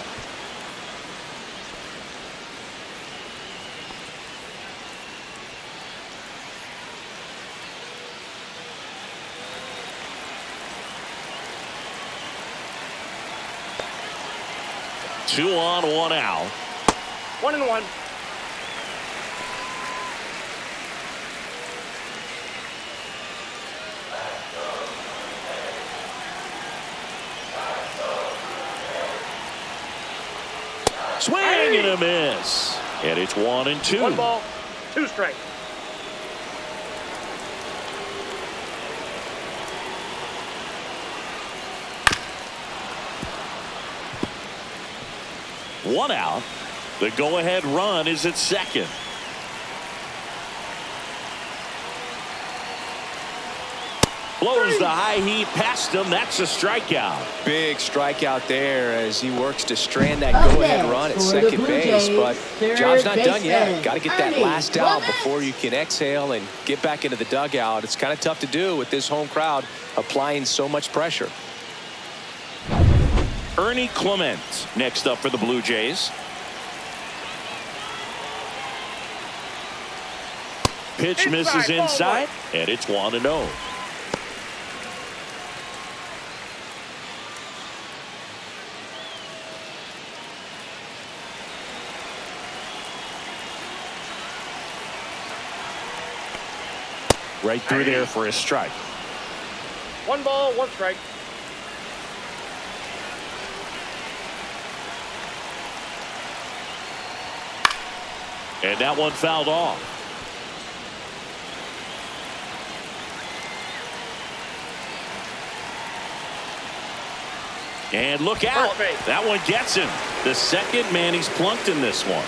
Two on, one out. 1-1. Swing and a miss. And it's 1-2. 1 ball, 2 strikes. One out. The go-ahead run is at second. Blows the high heat past him. That's a strikeout. Big strikeout there as he works to strand that go-ahead run at second base. But job's not done yet. Got to get that last out before you can exhale and get back into the dugout. It's kind of tough to do with this home crowd applying so much pressure. Ernie Clement next up for the Blue Jays. Pitch misses inside, and it's 1-0. Right through there for a strike. 1 ball, 1 strike. And that one fouled off. And look out. That one gets him. The second man he's plunked in this one.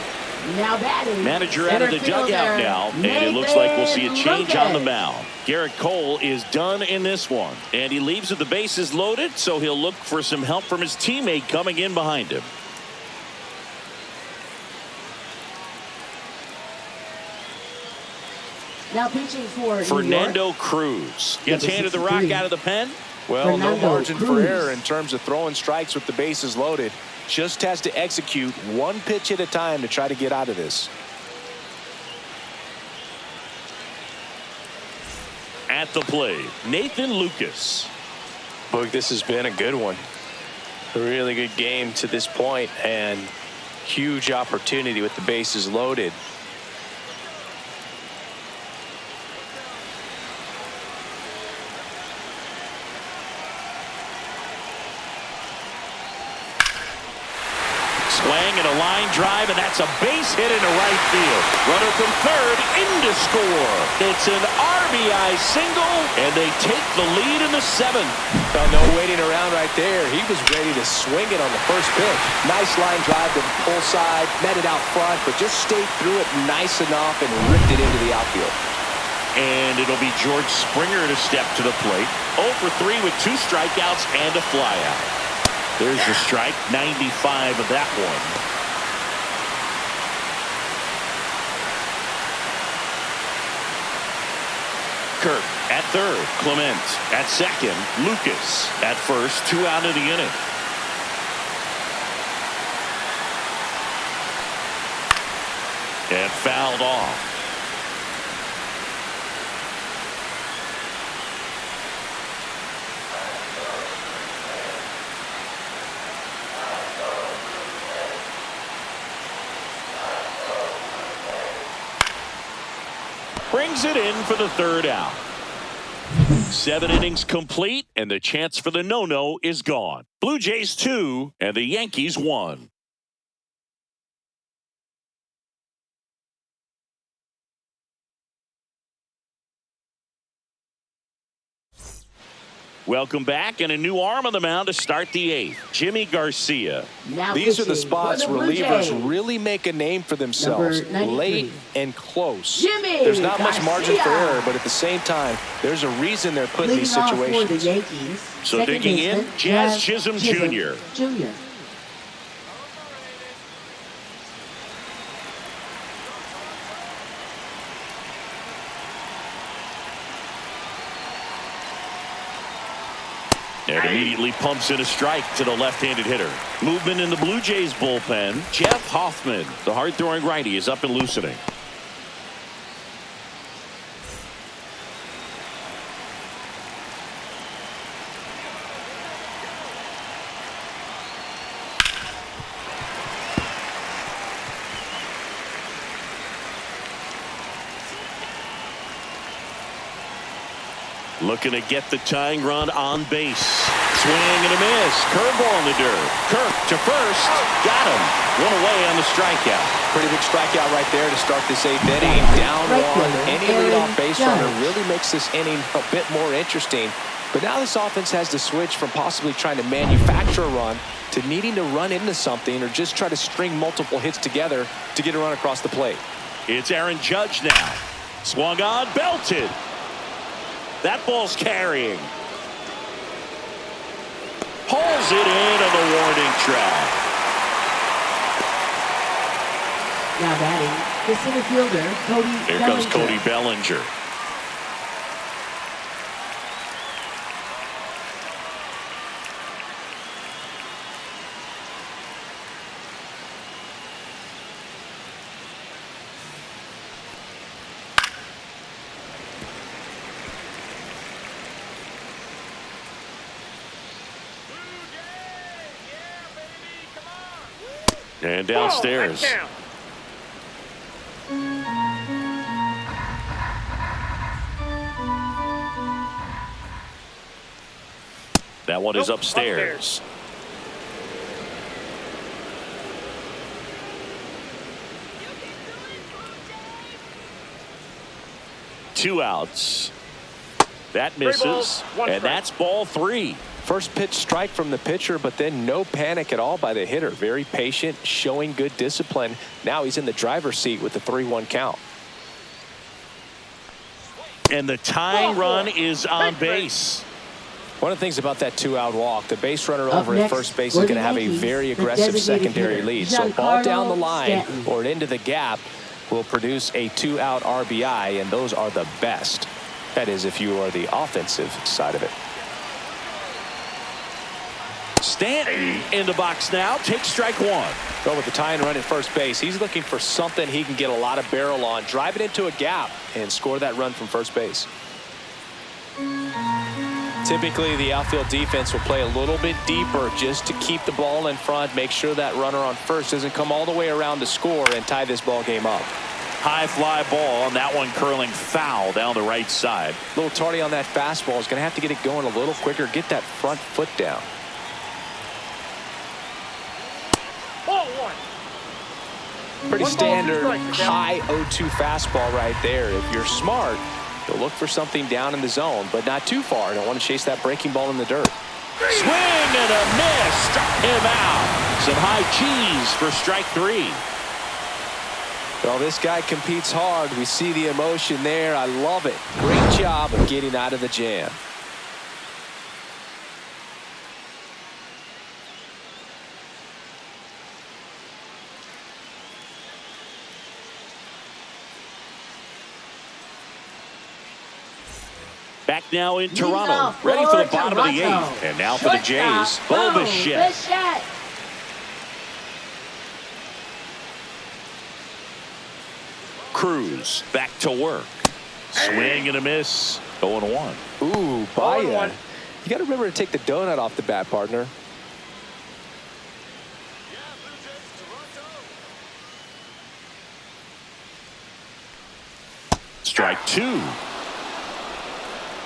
Now batting. Manager out of the dugout now, and it looks like we'll see a change on the mound. Garrett Cole is done in this one, and he leaves with the bases loaded, so he'll look for some help from his teammate coming in behind him. Now pitching for Fernando Cruz gets handed the rock out of the pen. Well, no margin for error in terms of throwing strikes with the bases loaded. Just has to execute one pitch at a time to try to get out of this. At the plate, Nathan Lucas. Look, this has been a good one. A really good game to this point, and huge opportunity with the bases loaded. Swing and a line drive, and that's a base hit into right field. Runner from third in to score. It's an RBI single, and they take the lead in the 7th. No waiting around right there. He was ready to swing it on the first pitch. Nice line drive to the pull side, met it out front, but just stayed through it nice enough and ripped it into the outfield. And it'll be George Springer to step to the plate. 0 for 3 with 2 strikeouts and a flyout. There's the strike, 95 of that one. Kirk at third, Clement at second, Lucas at first, 2 out of the inning. And fouled off. Brings it in for the 3rd out. 7 innings complete, and the chance for the no-no is gone. Blue Jays 2 and the Yankees 1. Welcome back, and a new arm on the mound to start the eighth. Jimmy Garcia. Now These are the pitching spots for the Blue relievers Jays. really make a name for themselves. Number 93. Late and close. Jimmy There's not much margin for Garcia. error, but at the same time, there's a reason they're put in Leading these off for the situations. Yankees. So second digging in, baseman, Jazz Chisholm Jr. Jr. And immediately pumps in a strike to the left-handed hitter. Movement in the Blue Jays bullpen. Jeff Hoffman, the hard-throwing righty, is up and loosening. Looking to get the tying run on base. Swing and a miss. Curveball in the dirt. Kirk to first. Got him. One away on the strikeout. Pretty big strikeout right there to start this eighth inning. Down one. Any leadoff base runner really makes this inning a bit more interesting. But now this offense has to switch from possibly trying to manufacture a run to needing to run into something or just try to string multiple hits together to get a run across the plate. It's Aaron Judge now. Swung on, belted. That ball's carrying. Pulls it in on the warning track. Now batting, the center fielder, Cody Here Bellinger. comes Cody Bellinger. And downstairs. Whoa, That one is Nope, upstairs. Two outs. That misses. balls, one And strike. that's ball three. First pitch strike from the pitcher, but then no panic at all by the hitter. Very patient, showing good discipline. Now he's in the driver's seat with the 3-1 count. And the tying run is on base. One of the things about that 2-out walk, the base runner Up over at next, first base for is the going to have a Yankees, very the aggressive designated secondary hitter, lead. So ball down the Giancarlo line Stanton. or into the gap will produce a 2-out RBI, and those are the best. That is, if you are the offensive side of it. Stanton in the box now. Takes strike one. Well, with the tying run at first base, he's looking for something he can get a lot of barrel on, drive it into a gap, and score that run from first base. Typically, the outfield defense will play a little bit deeper just to keep the ball in front, make sure that runner on first doesn't come all the way around to score and tie this ball game up. High fly ball, and that one curling foul down the right side. A little tardy on that fastball. Is going to have to get it going a little quicker, get that front foot down. Ball one. Pretty One ball, standard 2 strikes, Miguel. high 0-2 fastball right there. If you're smart, you'll look for something down in the zone, but not too far. Don't want to chase that breaking ball in the dirt. Swing and a miss. Struck him out. Some high cheese for strike three. Well, this guy competes hard. We see the emotion there. I love it. Great job of getting out of the jam. Back now in Leading Toronto. off Ready for the for bottom of the Toronto. eighth. And now for the Jays. Shortstop, Bo Bichette. Bichette. Cruz back to work. Swing and a miss. 0-1. Ooh, Baez. 0-1. You got to remember to take the donut off the bat, partner. Strike two.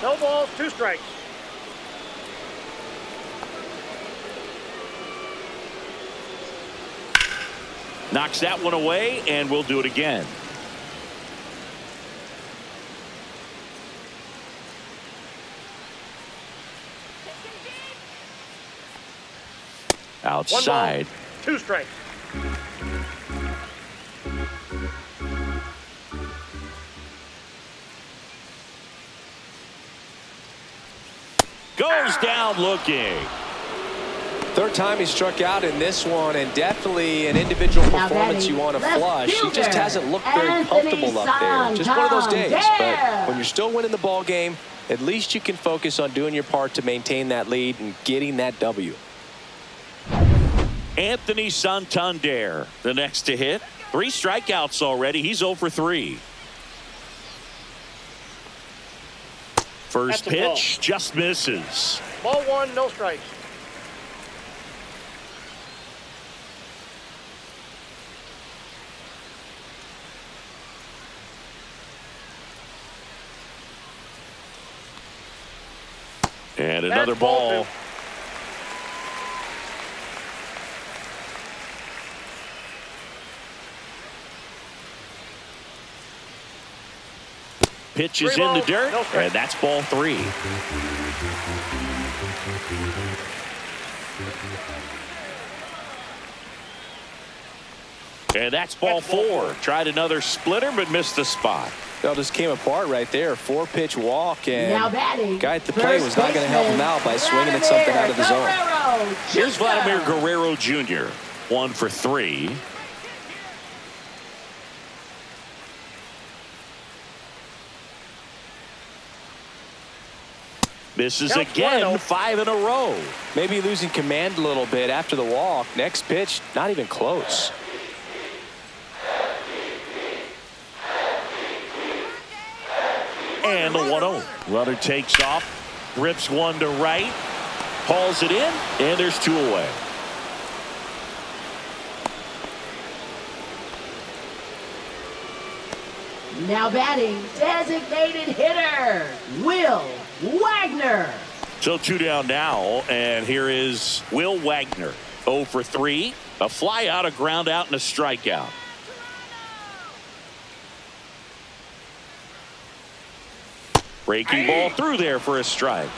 No balls, 2 strikes. Knocks that one away, and we'll do it again. outside. 2 strikes. Goes down looking. Third time he struck out in this one, and definitely an individual Now performance batting, you want to left flush. He just fielder, hasn't looked very Anthony comfortable up there. Just one of those days. But Santander. when you're still winning the ball game, at least you can focus on doing your part to maintain that lead and getting that W. Anthony Santander, the next to hit. 3 strikeouts already. He's 0 for 3. First That's a ball. pitch just misses. Ball 1, no strikes. And another That's ball ball. 2. Pitch is 3 in the balls, dirt, no strikes. and that's ball 3. And that's ball 4. Tried another splitter, but missed the spot. That just came apart right there. 4-pitch walk, and Now batting, guy at the plate was not going to help him out by swinging at something out of the zone. Guerrero Here's Jr. Vladimir Guerrero Jr. 1 for 3. Misses Counts again, 1-0. 5 in a row. Maybe losing command a little bit after the walk. Next pitch, not even close. And the 1-0. Runner takes off, rips one to right, hauls it in, and there's 2 away. Now batting, designated hitter, Will Wagner. So 2 down now, and here is Will Wagner. 0 for 3. A fly out, a ground out, and a strikeout. Breaking ball through there for a strike.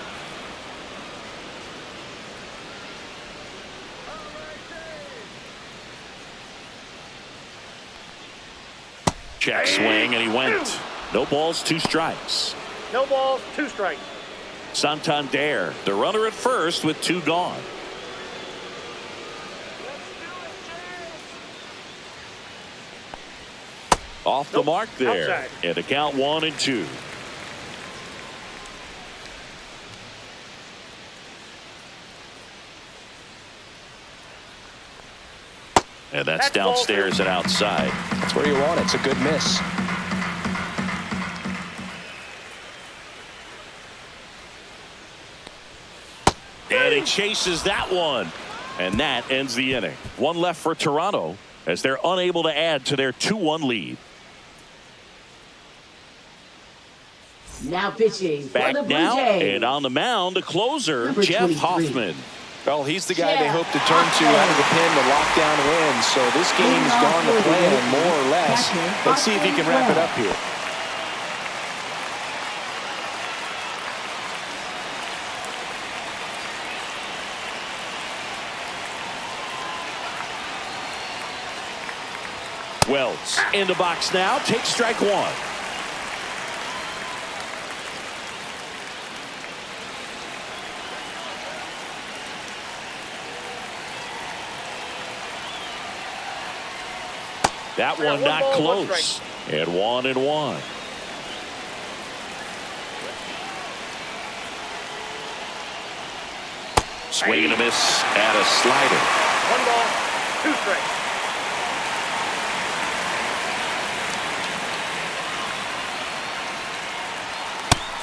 Check swing, and he went. No balls, 2 strikes. No balls, 2 strikes. Santander, the runner at first with 2 gone. Off the mark there. Outside. And the count 1 and 2. And that's That's ball downstairs 2. and outside. That's where you want it. It's a good miss. And he chases that one. And that ends the inning. 1 left for Toronto as they're unable to add to their 2-1 lead. Now pitching for Back the Blue now Jays. and on the mound, the closer, Number Jeff 23. Hoffman. Well, he's the guy they Yeah. hope to turn to out of the pen to lock down wins. So this game has gone to plan, more or less. Let's see if he can wrap it up here. Wells in the box now, takes strike 1. That one One not ball, 1 close. strike. And 1-1. Swing and a miss at a slider. 1 ball, 2 strikes.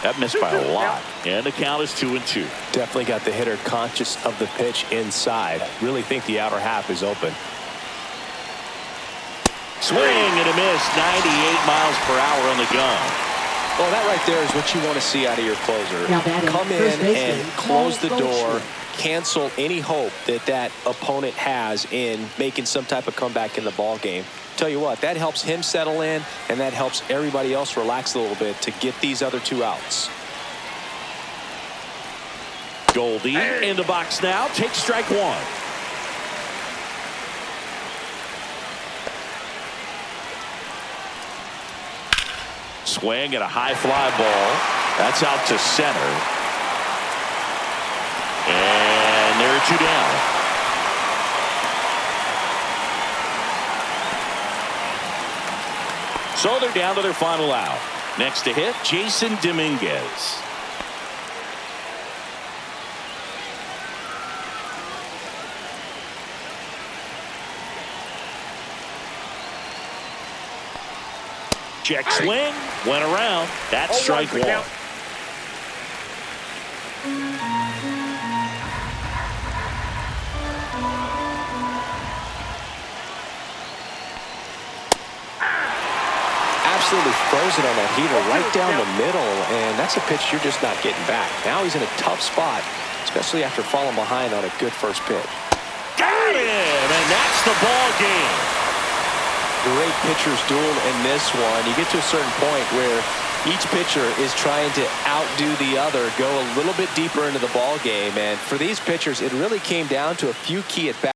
That missed by a lot. And the count is 2 and 2. Definitely got the hitter conscious of the pitch inside. Really think the outer half is open. Swing and a miss. 98 miles per hour on the gun. Well, that right there is what you want to see out of your closer. Now batting, Come first in baseman, and close the Paul door, Goldschmidt. cancel any hope that that opponent has in making some type of comeback in the ball game. Tell you what, that helps him settle in, and that helps everybody else relax a little bit to get these other 2 outs. Goldie in the box now, takes strike 1. Swing and a high fly ball. That's out to center. And there are 2 down. So they're down to their final out. Next to hit, Jason Dominguez. Check swing, went around. That's strike 1. Absolutely frozen on that heater right down the middle, and that's a pitch you're just not getting back. Now he's in a tough spot, especially after falling behind on a good first pitch. Got him, and that's the ball game. Great pitchers duel in this one. You get to a certain point where each pitcher is trying to outdo the other, go a little bit deeper into the ball game, and for these pitchers, it really came down to a few key at bats.